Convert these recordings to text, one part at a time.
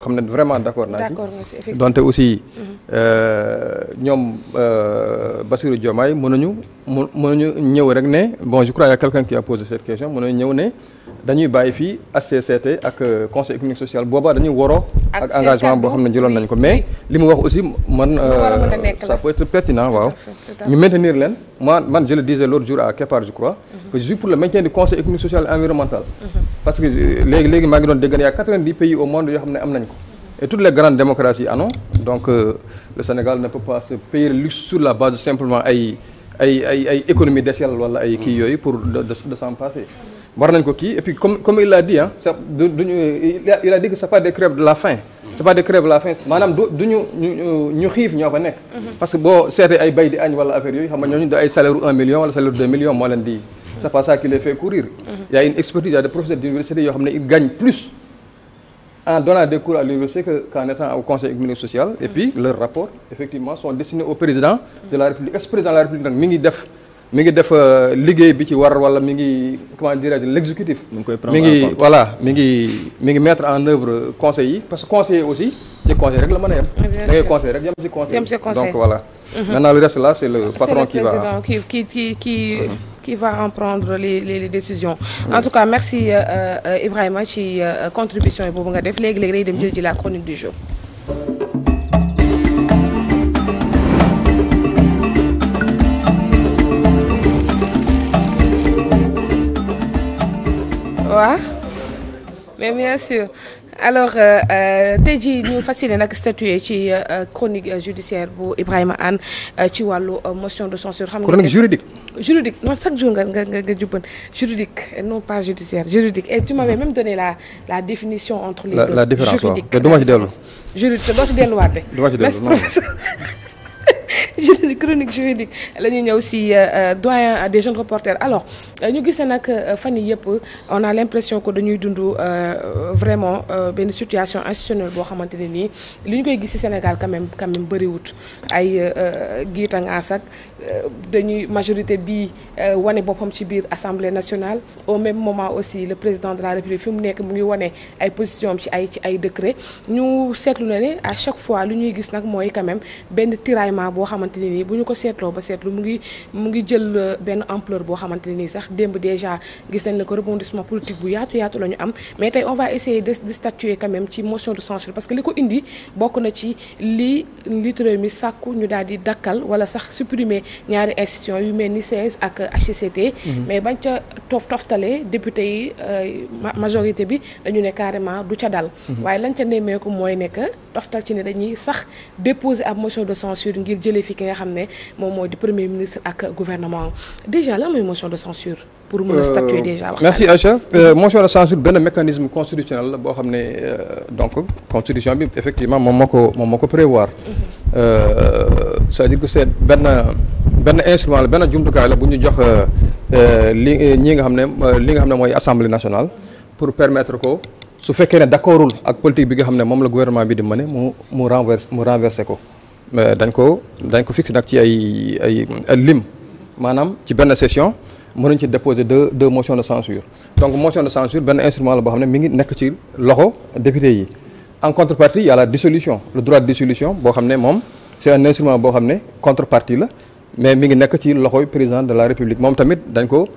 xam ne vraiment d'accord naa ci donte aussi ñoom Bassirou Diomaye mënuñu ñëw rek ne bon je crois il y a quelqu'un qui a posé cette question mënuñu ñëw ne dañuy bàyyi fii HCCT ak conseil économique social boobaa dañuy waroo ak engagement boo xam ne jëloon nañ ko mais li mu wax aussi man ça peut être pertinent waaw ñu maintenir leen man je le disais l'autre jour à Kepar je crois que je suis pour le maintien du conseil économique social et environnemental parce que léegi maa ngi doon dégg ne y a 90 pays au monde yoo xam ne am nañ ko et toutes les grandes démocraties en ont donc le Sénégal ne peut pas se payer le luxe sur la base de simplement ay économie d'échelle wala ay kii yooyu pour de s'en passer war nañ ko kii et puis comme il l'a dit ah ça il a dit que c'est pas des crèves de la faim c'est pas des crèves de la faim maanaam ñu xiif ñoo fa nekk parce que boo seetee ay bay di añ wala affaire yooyu xam nga ñooñu da ay salaire 1 million wala salaire 2 millions moo leen di c'est pas ça qui les fait courir il y a une expertise il y a des professeurs d'université yoo xam ne ils gagnent plus en donnant des cours à l'université qu'en étant au conseil économique et social et puis leurs rapports effectivement sont destinés au président de la République ex-président de la République nag mi ngi def liggéey bi ci war wala mi ngi comment dirais-je l'exécutif mi ngi mettre en œuvre conseil yi parce que conseiller aussi ci conseil rek la mën a yem da ngay conseil rek yem ci conseil donc voilà maintenant le reste là c'est le patron qui va en prendre les décisions en tout cas merci Ibrahima ci contribution yi boobu nga def léegi day dem jël ci la chronique du jour. waaw mais bien sûr alors tey jii ñu fas yéene nag statuer ci chronique judiciaire bu Ibrahima Anne ci wàllu motion de censure xam nga chronique juridique non chaque jour nga jubban juridique non pas judiciaire juridique et tu m'avais même donné la définition entre les deux la différence juridique te duma ci dellu juridique te doo ci delluwaat de merci professeur chronique juridique la ñu ñëw si doyen des jeunes reporters alors ñu gis nag fan yii yëpp on a l'impression que dañuy dund vraiment benn situation institutionnelle boo xamante ne nii li ñu koy gis ci Sénégal quand même bëriwut ay giita ngaas ak dañuy majorité bi wane boppam ci biir Assemblée nationale au même moment aussi le président de la République fi mu nekk mu ngi wane ay position am ci ay décret ñu seetlu na ne à chaque fois lu ñuy gis nag mooy quand même benn tiraillement boo xamante ne nii bu ñu ko seetloo ba seetlu mu ngi jël benn ampleur boo xamante ne nii sax démb déjà gis nañ ne que rebondissement politique bu yaatu la ñu am mais tey on va essayer de statuer quand même ci motion de censure parce que li ko indi bokk na ci li njiitu réew mi sàkku ñu daal di dakkal wala sax supprimer ñaari institutions yu mel ni CS ak HCCT mais bañ ca toftale député yi majorité bi dañu ne carrément du ca dal waaye lañ ca nemmeeku mooy ne que toftal ci ne dañuy sax déposer ab motion de censure ngir jëlee fi ki nga xam ne moom mooy di premier ministre ak gouvernement déjà lan mooy motion de censure pour mën a statuer déjà wax merci Aïcha motion de censure benn mécanisme constitutionnel la boo xam ne donc constitution bi effectivement moom moo ko prévoir c'est-à-dire que c'est benn instrument la benn jumtukaay la bu ñu jox li nga xam ne mooy assemblée nationale pour permettre ko su fekkee ne d'accordul ak politique bi nga xam ne moom la gouvernement bi di mener mu renverser ko dañ ko fixé nag ci ay lim maanaam ci benn session mën nañu ci déposer deux motions de censure donc motion de censure benn instrument la boo xam ne mi ngi nekk ci loxo député yi en contrepartie il y a la dissolution le droit de dissolution boo xam ne moom c'est un instrument boo xam ne contrepartie la mais mi ngi nekk ci loxoy président de la République moom tamit dañ ko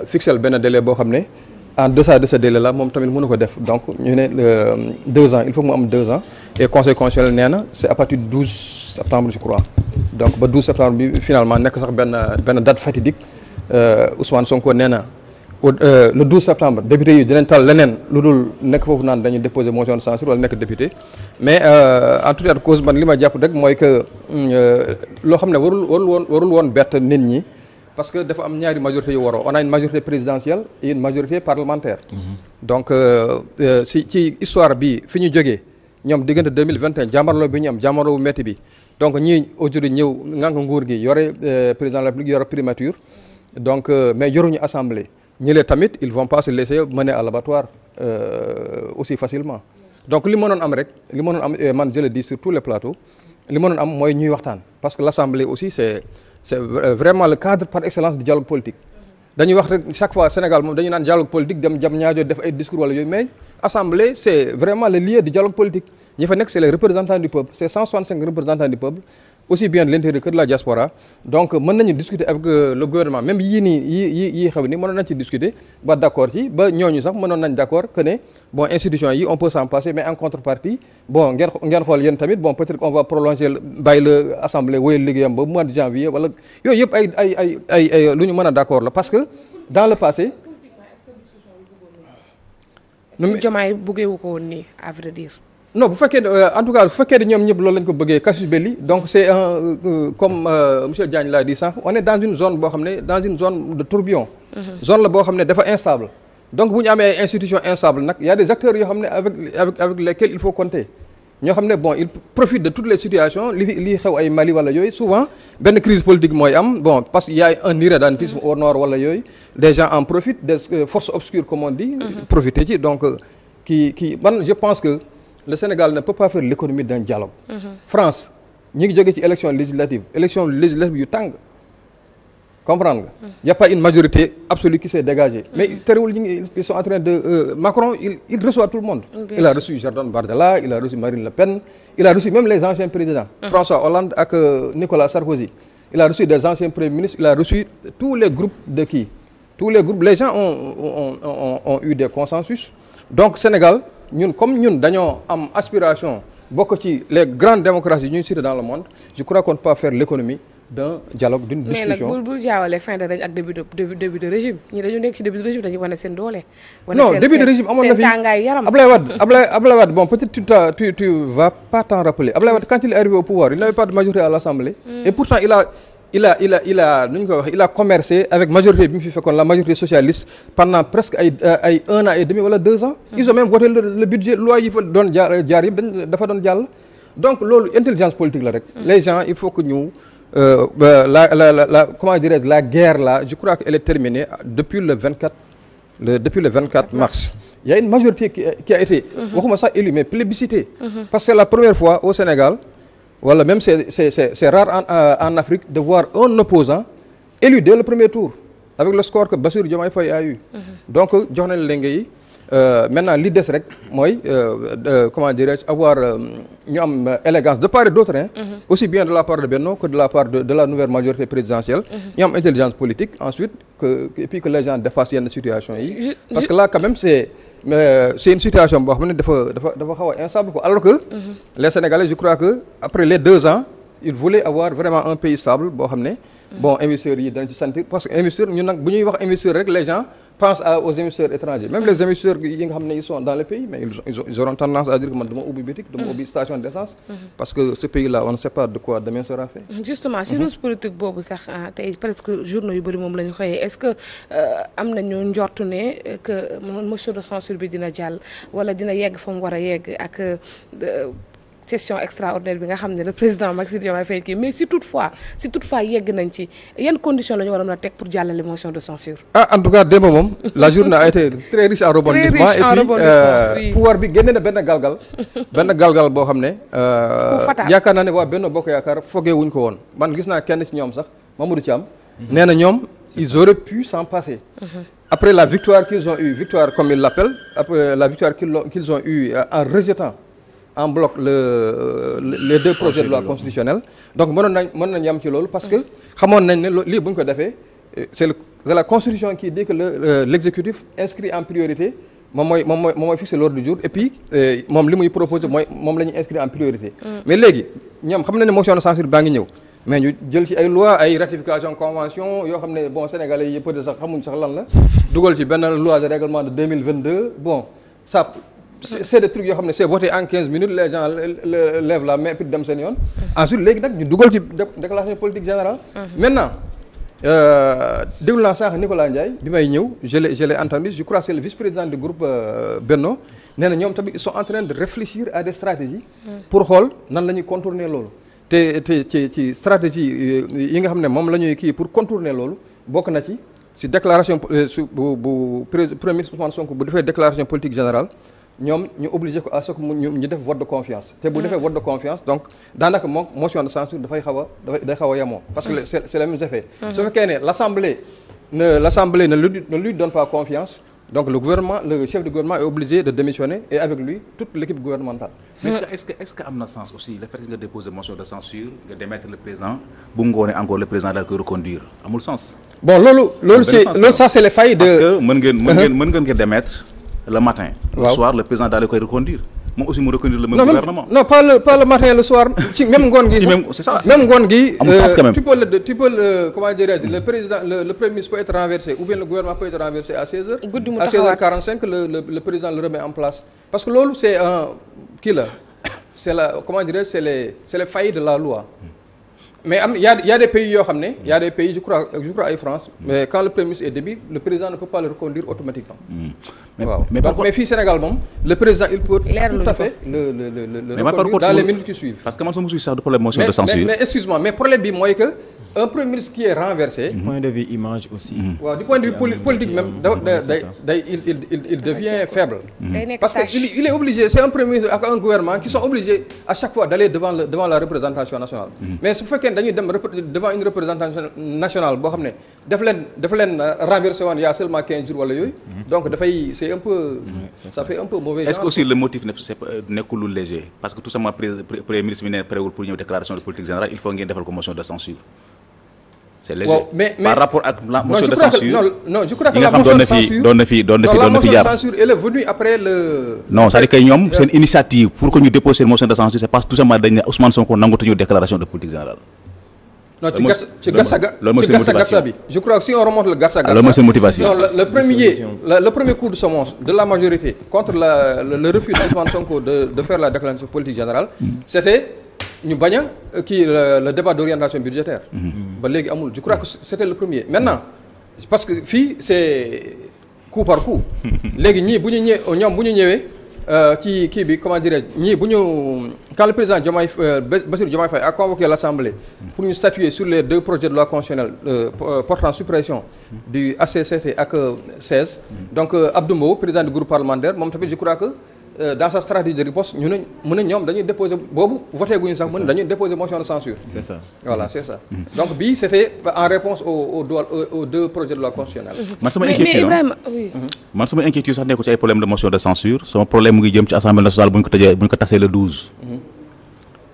fixel benn délai boo xam ne en deçà de ce délai là moom tamit mënu ko def donc ñu ne 2 ans il faut mu am 2 ans et conseil constitutionnel nee na c'est à partir du 12 septembre je crois donc ba 12 septembre bi finalement nekk sax benn date fatidique Ousmane Sonko nee na le 12 septembre député yi dinañ tal leneen lu dul nekk foofu naan dañuy déposer motion de censure wala nekk député mais en tout état de cause man li ma jàpp rek mooy que loo xam ne warul woon bett nit ñi parce que dafa am ñaari majorité yu waroo on a une majorité présidentielle et une majorité parlementaire donc ci histoire bi fi ñu jógee ñoom diggante 2021 jàmmarloo bi ñu am jàmmarloo bu métti bi donc ñii aujourd'hui ñëw ngànk nguur gi yore président de la République yore primature donc mais yoruñu assemblée ñi lee tamit ils vont pas se laisser mener à l'abattoir aussi facilement donc li mënoon am rek man je le dis sur tous les plateaux li mënoon am mooy ñuy waxtaan parce que l'assemblée aussi c'est vraiment le cadre par excellence du dialogue politique dañuy wax rek chaque fois Sénégal moom dañu naan dialogue politique dem jam ñaajo def ay discours wala yooyu mais assemblée c'est vraiment le lieu du dialogue politique ñi fa nekk c'est les représentants du peuple c'est 165 représentants du peuple aussi bien de l'intérieur que de la diaspora donc mën nañu discuter avec le gouvernement même yii nii yii xew ni mënoon nañ ci discuter ba d'accord ci ba ñooñu sax mënoon nañ d'accord que ne bon institution yi on peut s'en passer mais en contrepartie bon ngeen xool yéen tamit bon peut-être qu'on va prolonger bàyyi la assemblée wéyal liggéeyam ba mois de janvier wala yooyu yëpp ay lu ñu mën a d'accord la parce que dans le passé. Diomaye bëggeewu ko woon nii à vrai dire. non bu fekkee en tout cas bu fekkee ne ñoom ñëpp loolu lañ ko bëggee casus belli donc c'est un comme monsieur Diagne l'a dit sànq on est dans une zone boo xam ne dans une zone de tourbillon. zone la boo xam ne dafa instable. donc bu ñu amee ay institutions instables nag y a des acteurs yoo xam ne avec lesquels il faut compter ñoo xam ne bon ils profitent de toutes les situations li xew ay Mali wala yooyu souvent benn crise politique mooy am bon parce qu'il y a un irrédentisme au nord wala yooyu des gens en profitent des forces obscures comme on dit. profiter ci donc man je pense que. Le Sénégal ne peut pas faire l'économie d'un dialogue. France ñi ngi jógee ci élection législative yu tàng comprendre nga. y a pas une majorité absolue qui s'est dégagée. mais terewul ils sont en train de Macron il reçoit tout le monde. Il a reçu Jordan Bardella il a reçu Marine Le Pen il a reçu même les anciens présidents. François Hollande ak Nicolas Sarkozy. Il a reçu des anciens premiers ministres il a reçu tous les groupes les gens ont eu des consensus donc Sénégal. Comme ñun dañoo am aspiration bokk ci les grandes démocraties ñu cité dans le monde je crois qu'on ne peut pas faire l'économie d'un dialogue d'une discussion. mais nag bul jaawale fin de règne ak début de régime ñi dañu nekk ci début de régime dañuy wane seen doole. non début de régime amoon na fi seen tàngaay yaram. Ablaye Wade bon peut-être tu vas pas t'en rappeler Ablaye Wade quand il est arrivé au pouvoir il n'avait pas de majorité à l'Assemblée. Et pourtant il a nu ñu koy wax il a commercé avec majorité bi mu fi fekkoon la majorité socialiste pendant presque ay 1 an et demi wala 2 ans. Ils ont même voté le budget loi yi fa doon jaar yëpp dafa doon jàll. donc loolu intelligence politique la rek. Les gens il faut que ñu comment dirais-je la guerre là je crois qu'elle est terminée depuis le 24 mars. Il y a une majorité qui a été. waxuma sax élue mais plébiscitée. parce que c'est la première fois au Sénégal. Voilà, même c'est rare en Afrique de voir un opposant élu dès le premier tour avec le score que Bassirou Diomaye Faye a eu. Donc jox nañ lenge yi maintenant li des rek mooy comment dirais-je avoir ñu am élégance de part et d'autre aussi bien de la part de Benno que de la part de la nouvelle majorité présidentielle. ñu am intelligence politique ensuite et puis que les gens dépassent yenn situation yi. parce que là quand même c'est une situation boo xam ne dafa xaw a instable quoi alors que les Sénégalais je crois que après les 2 ans ils voulaient avoir vraiment un pays stable boo xam ne bon investisseurs yi dañ ci sentir parce que investisseurs ñun nag bu ñuy wax investisseurs rek les gens pensent aux investisseurs étrangers même les investisseurs yi nga xam ne ils sont dans le pays mais ils auront tendance à dire que man dama ubbi boutique dama ubbi station d'essence parce que ce pays là on ne sait pas de quoi demain sera fait. Justement si ruse politique boobu sax tey presque journaux yu bëri moom la ñu xëyee est-ce que am nañu njortu ne que motion de censure bi dina jàll wala dina yegg fa mu war a yegg ak session extraordinaire bi nga xam ne le président Bassirou Diomaye Faye kii mais si toutefois yegg nañ ci yan conditions la ñu war a mën a teg pour jàllale motion de censure. En tout cas démb moom la journée a été très riche en rebondissements et puis pouvoir bi génne na benn galgal boo xam ne. yaakaar naa ne waa Benno Bokk Yaakaar foogee wuñ ko woon man gis naa kenn ci ñoom sax Mamadou Thiam. nee na ñoom ils auraient pu s'en passer. Après la victoire qu'ils ont eue victoire comme ils l'appellent après la victoire qu'ils ont eue en rejetant. En bloc les 2 projets de loi constitutionnelle donc mën nañ yam ci loolu parce que xamoon nañ ne lii bu ñu ko defee c'est la constitution qui dit que l'exécutif inscrit en priorité moom mooy fixer l'ordre du jour et puis moom li muy proposer moom la ñuy inscrit en priorité. mais léegi ñoom xam na ne motion de censure baa ngi ñëw mais ñu jël ci ay loi ay ratification convention yoo xam ne bon sénégalais yi peut-être sax xamuñ sax lan la dugal ci benn loi de règlement de 2022 bon ça. C'est des trucs yoo xam ne c'est voté en 15 minutes les gens lèvent la main et puis dem seen yoon. Ensuite léegi nag ñu dugal ci déclaration politique générale. Maintenant déglu naa sànq Nicolas Ndiaye bi may ñëw je l'ai entendu je crois que c'est le vice-président du groupe Benno nee na ñoom tamit ils sont en train de réfléchir à des stratégies. pour xool nan la ñuy contourner loolu. te ci stratégie yi nga xam ne moom la ñuy kii pour contourner loolu bokk na ci déclaration bu premier ministre Ousmane Sonko bu defee déclaration politique générale. ñoom ñu obligé ko à ce que ñu def vote de confiance te bu defee vote de confiance donc daanaka moom motion de censure day xaw a yemoo parce que c'est les mêmes effets su fekkee ne l'Assemblée l'Assemblée ne lui donne pas confiance, donc le chef du gouvernement est obligé de démissionner et avec lui toute l'équipe gouvernementale. Mais est-ce que am na sens aussi le fait que nga déposer motion de censure nga démettre le président bu ngoonee encore le président daal koy reconduire amul sens. Bon loolu ça c'est les failles de. Parce que mën ngeen ko démettre le matin. Le soir le président daal koy reconduire. moom aussi mu reconduire le même gouvernement. Non pas le matin le soir ci même ngoon gi. C'est ça même ngoon gi. amul sens quand même. tu peux le comment dirais-je le président le premier ministre peut être renversé ou bien le gouvernement peut être renversé à 16h. À 16h45 le président le remet en place. Parce que loolu c'est un c'est la comment dirais-je c'est les failles de la loi. Mais il y a des pays yoo xam ne il y a des pays je crois ay France mais quand le premier ministre est démis le président ne peut pas le reconduire automatiquement. waaw donc mais fii Sénégal moom le président il peut tout à fait le reconduire dans les minutes qui suivent. Parce que man sama suy sax du problème motion de censure. mais excuse-moi mais problème bi mooy que un premier ministre qui est renversé. Du point de vue image aussi. waaw du point de vue politique même il devient faible. Parce que il est obligé c'est un premier ministre ak un gouvernement qui sont obligés à chaque fois d'aller devant la représentation nationale. Mais su fekkee dañuy dem devant une représentation nationale boo xam ne dafa leen renversé woon il y a seulement 15 jours wala yooyu. Donc dafay c'est un peu. Ça fait un peu mauvais genre. Est-ce que aussi le motif nekkul lu léger parce que tout simplement premier ministre bi ne préwul pour ñëw déclaration de politique générale il faut ngeen defal ko motion de censure. C'est léger. Wow, mais par rapport à la motion de censure. Je crois que la motion de censure doon na fi la motion de censure elle est venue après le. Non c'est-à-dire que ñoom seen initiative pour que ñu déposer motion de censure c'est parce que tout simplement dañ ne Ousmane Sonko nangutu ñu déclaration de politique générale. Non ci gatsa bi je crois que si on remonte le gatsa loolu mooy seen motivation. Non le premier coup de semonce de la majorité contre le refus d'Ousmane Sonko de faire la déclaration de politique générale c'était ñu bañ a kii le débat d'orientation budgétaire. Ba léegi amul je crois que c'était le premier. Maintenant parce que fii c'est coup par coup. Léegi ñii bu ñu ñëwee kii bi comment dirais-je ñii bu ñu quand le président Bassirou Diomaye Faye a convoqué l'Assemblée pour ñu statuer sur les deux projets de loi constitutionnelle portant suppression du HCCT ak 16. Donc Abdou Mbow président du groupe parlementaire moom tamit je crois que dans sa stratégie de riposte ñu ne ñoom dañuy déposer boobu voté guñu sax mën dañuy déposer motion de censure. C'est ça. Voilà c'est ça. Donc bii c'était en réponse aux deux projets de loi constitutionnelle. Man sama inquiétude man sama inquiétude sax nekkul ci ay problème de motion de censure sama problème mu ngi jëm ci assemblée nationale bu ñu ko tasee le 12.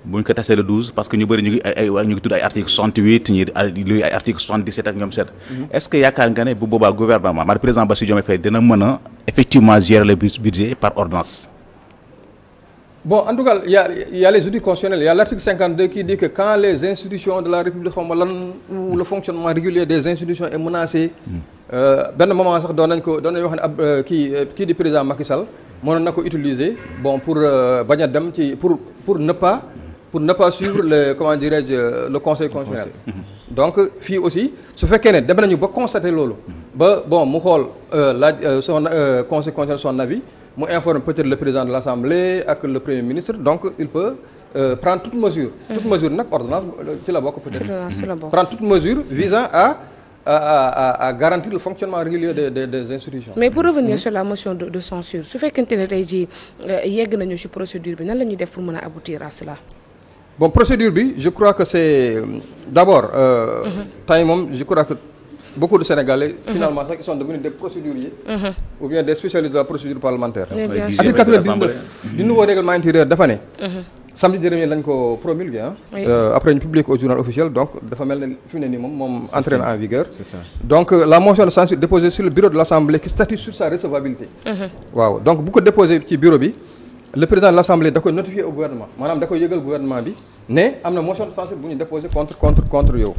bu ñu ko tasee le 12 parce que ñu bëri ñu ngi tudd ay article 68 ñi ay article 77 ak ñoom 7. Est-ce que yaakaar nga ne bu boobaa gouvernement maanaam président Bassirou Diomaye Faye dina mën a effectivement gérer le budget par ordonnance? Bon en tout cas il y a les outils constitutionnels il y a l'article 52 qui dit que quand les institutions de la République ou le fonctionnement régulier des institutions est menacé benn moment sax doon nañ wax ne ab kii di président Macky Sall mënoon na ko utiliser bon pour bañ a dem ci pour ne pas suivre le comment dirais-je le conseil constitutionnel. Donc fii aussi su fekkee ne dem nañu ba constater loolu ba bon mu xool son conseil constitutionnel son avis mu informe peut-être le président de l'Assemblée ak le premier ministre donc il peut prendre toute mesure. Toute mesure nag ordonnance ci la bokk peut-être. Prendre toute mesure visant à garantir le fonctionnement régulier des institutions. Mais pour revenir sur la motion de censure su fekkente ne tey jii yegg nañu ci procédure bi nan la ñuy def pour mën a aboutir à cela. Bon procédure bi je crois que c'est d'abord tey moom je crois que beaucoup de Sénégalais finalement sax ils sont devenus des procéduriers ou bien des spécialistes de la procédure parlementaire. Article 99 du nouveau règlement intérieur dafa ne samedi dernier lañ ko promulgué après ñu publié ko au journal officiel donc dafa mel ne fi mu ne nii moom entré en vigueur. C'est ça. Donc la motion de censure déposée sur le bureau de l'Assemblée qui statue sur sa recevabilité. Waaw donc bu ko déposé ci bureau bi le président de l'Assemblée da koy notifier au gouvernement maanaam da koy yëgal gouvernement bi ne am na motion de censure bu ñu déposé contre yow.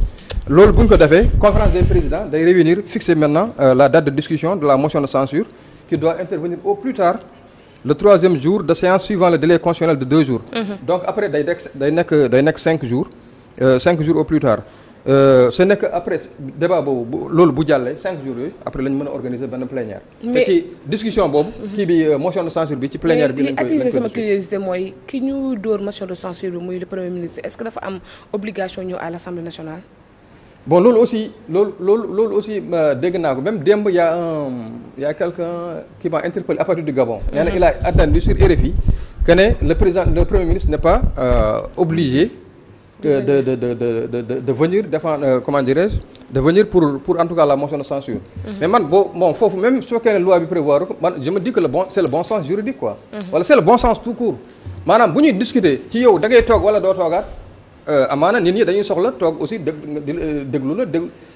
Loolu bu ñu ko defee conférence des présidents day réunir fixer maintenant la date de discussion de la motion de censure qui doit intervenir au plus tard le 3e jour de séance suivant le délai constitutionnel de 2 jours. Donc après day nekk 5 jours 5 jours au plus tard. Ce n'est que après débat boobu loolu bu jàllee 5 jours yooyu après lañ mën a organiser benn plénière. te ci discussion boobu. kii bi motion de censure bi ci plénière bi. lañ koy attiser sama curiosité mooy ki ñu dóor motion de censure bi muy le premier ministre est-ce que dafa am obligation ñëw à l'Assemblée nationale. Bon loolu aussi dégg naa ko même démb y a quelqu'un qui m'a interpellé à partir du Gabon. Nee na il a attendu sur RFI que ne le premier ministre n'est pas obligé. de venir défendre comment dirais-je de venir pour en tout cas la motion de censure mais man bon foofu même su fekkee ne loi bi prévoir ko man je me dis que c'est le bon sens juridique quoi wala c'est le bon sens tout court maanaam bu ñuy discuter ci yow da ngay toog wala doo toogaat amaana nit ñi dañuy soxla toog aussi déglu la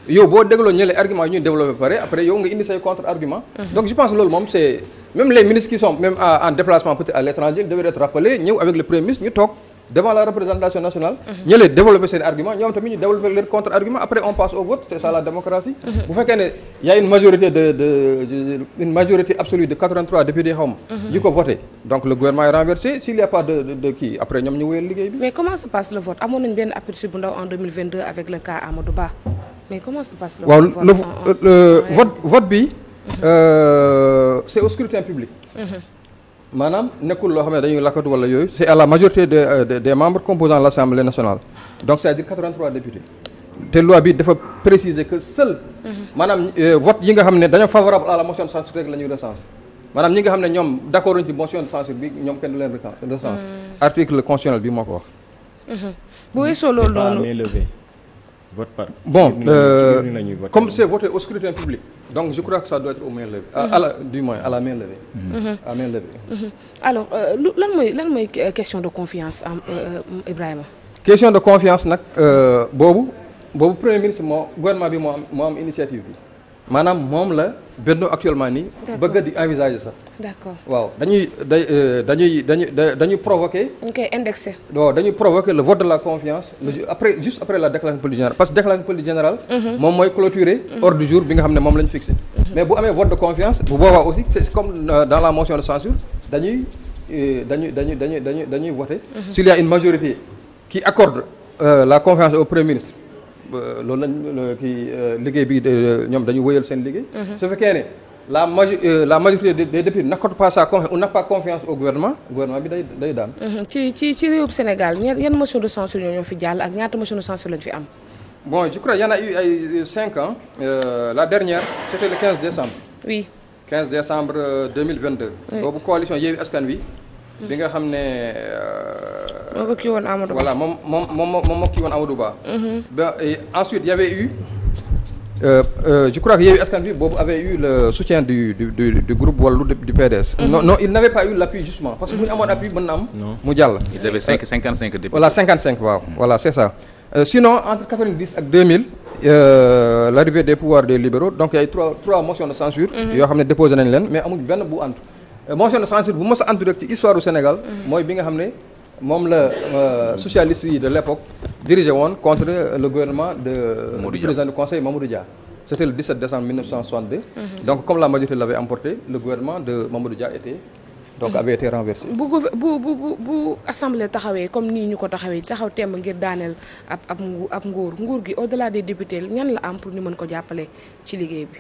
yow boo dégloo ñële argument yi ñuy développé pare après yow nga indi say contre argument donc je pense loolu moom c'est même les ministres qui sont même en déplacement peut-être à l'étranger ils devraient être rappelés ñëw avec le premier ministre ñu toog devant la représentation nationale ñële développer seen argument ñoom tamit ñu développer leur contre argument après on passe au vote c'est ça la démocratie bu fekkee ne y a une majorité absolue de 83 députés xaw ma ñu ko voté donc le gouvernement est renversé s'il y a pas de kii après ñoom ñu wéyal liggéey bi mais comment se passe le vote amoon nañu benn aperçu bu ndaw en 2022 avec le cas Amadou Ba mais comment se passe le vote waaw vote bi c'est au scrutin public maanaam nekkul loo xam ne dañuy lakkatu wala yooyu c'est à la majorité des membres composant l'Assemblée nationale donc c'est-à-dire 83 députés te loi bi dafa préciser que seul maanaam vote yi nga xam ne dañoo favorable à la motion de censure rek la ñuy recenser maanaam ñi nga xam ne ñoom d'accord ci motion de censure bi ñoom kenn du leen recenser article constitutionnel bi moo ko wax bu weesoo loolu noonu vote par bon comme c'est voté au scrutin public donc je crois que ça doit être aux mains levées à la main levée à main levée alors lan mooy question de confiance Ibrahima question de confiance nag boobu premier ministre gouvernement bi moo am initiative bi maanaam moom la Benno actuellement nii bëgg di envisager sax d'accord waaw dañuy provoquer ñu koy indexé waaw dañuy provoquer le vote de la confiance juste après la déclaration politique générale parce que déclaration politique générale moom mooy clôturer ordre du jour bi nga xam ne moom la ñu fixé mais bu amee vote de confiance bu boobaa aussi c'est comme dans la motion de censure dañuy voter s'il y a une majorité qui accorde la confiance au premier ministre loolu lañ liggéey bi ñoom dañu wëyal seen liggéey su fekkee ne la majorité des députés n'accorde pas sa confiance ou n'a pas confiance au gouvernement bi day daan ci réewum Sénégal yan motion de censure ñoo fi jàll ak ñaata motion de censure lañ fi am bon je crois il y en a eu ay 5 ans la dernière c'était le 15 décembre oui 15 décembre 2022 boobu coalition Yewwi Askan Wi bi nga xam ne moo ko kii woon Amadou Ba voilà moom moo kii woon Amadou Ba ensuite il y avait eu je crois que Yewwi Askan Wi boobu avait eu le soutien du groupe Wallu du PDS non il n'avait pas eu l'appui justement parce que bu ñu amoon appui mën na am mu jàll ils avaient 55 députés voilà 55 waaw voilà c'est ça sinon entre 90 ak 2000 l'arrivée des pouvoirs des libéraux donc il y a eu trois motions de censure yoo xam ne déposé nañ leen mais amuñ benn bu antu motion de censure bu mos a antu rek ci histoire du Sénégal mooy bi nga xam ne moom la socialistes yi de l'époque dirigé woon contre le gouvernement du président du conseil Mamadou Dia c'était le 17 décembre 1962 donc comme la majorité l'avait emporté le gouvernement de Mamadou Dia avait été renversé bu assemblée taxawee comme nii ñu ko taxaw temb ngir daaneel ab nguur gi au-delà des députés ñan la am pour ñu mën ko jàppale ci liggéey bi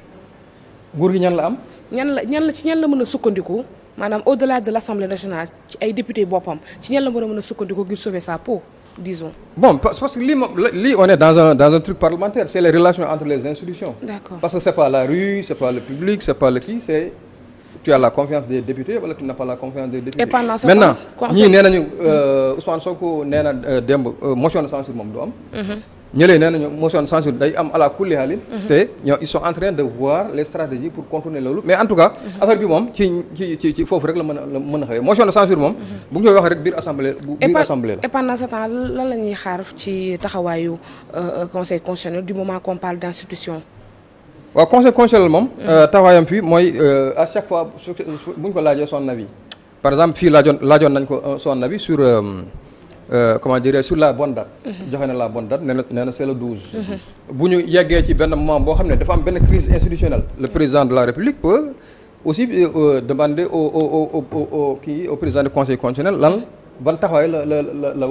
nguur gi ñan la am ñan la mën a sukkandiku maanaam au-delà de l'Assemblée nationale ci ay députés boppam ci ñan la mën a sukkandiku ngir sauver sa peau disons. Bon parce que lii on est dans un truc parlementaire c'est les relations entre les institutions. D'accord. Parce que c'est pas la rue c'est pas le public c'est pas le qui c'est tu as la confiance des députés wala tu n'as pas la confiance des députés. Et pendant ce maintenant ñii nee nañu Ousmane Sonko nee na démb motion de censure moom du am. ñëlee nee nañu motion de censure day am à la kulli halin te ñoo ils sont en train de voir les stratégies pour contourner loolu mais en tout cas affaire bi moom ci foofu rek la mën a xëyee motion de censure moom bu ñu koy wax rek biir assemblée la. Et pendant ce temps lan la ñuy xaar ci taxawaayu conseil constitutionnel du moment qu'on parle d'institution. waaw conseil constitutionnel moom taxawaayam fii mooy à chaque fois bu ñu ko laajee son avis par exemple fii laajoon nañ ko son avis sur comment dire sur la bonne date. joxe na la bonne date nee na c'est le 12. bu ñu yeggee ci benn moment boo xam ne dafa am benn crise institutionnelle le président de la République peut aussi demander au président du conseil constitutionnel lan ban taxawaay la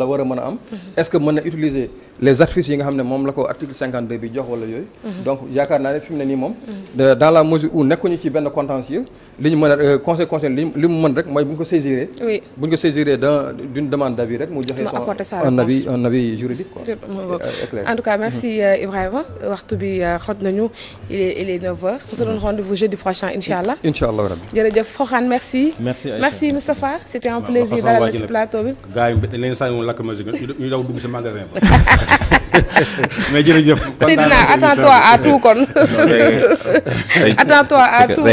war a mën a am. est-ce que mën na utiliser les artifices yi nga xam ne moom la ko article 52 bi jox wala yooyu. donc yaakaar naa ne fi mu ne nii moom. dans la mesure où nekkuñu ci benn contentieux li ñu mën a conseil constitutionnel li mu mën rek mooy bu ñu ko saisiree. oui bu ñu ko saisiree d'une demande d'avis rek mu joxe un avis juridique quoi. En tout cas merci Ibrahima waxtu bi xot nañu il est 9h. on se donne rendez-vous jeudi prochain incha allah. incha allah rabbi. jërëjëf Fokhane merci. merci Aïcha merci Moustapha c'était un plaisir. si plateau bi. gars yi dañ leen sànni woon lakk ma ñu daw dugg si magasin ba. mais jërëjëf. Seydina attends-toi à tout kon. attends-toi à tout.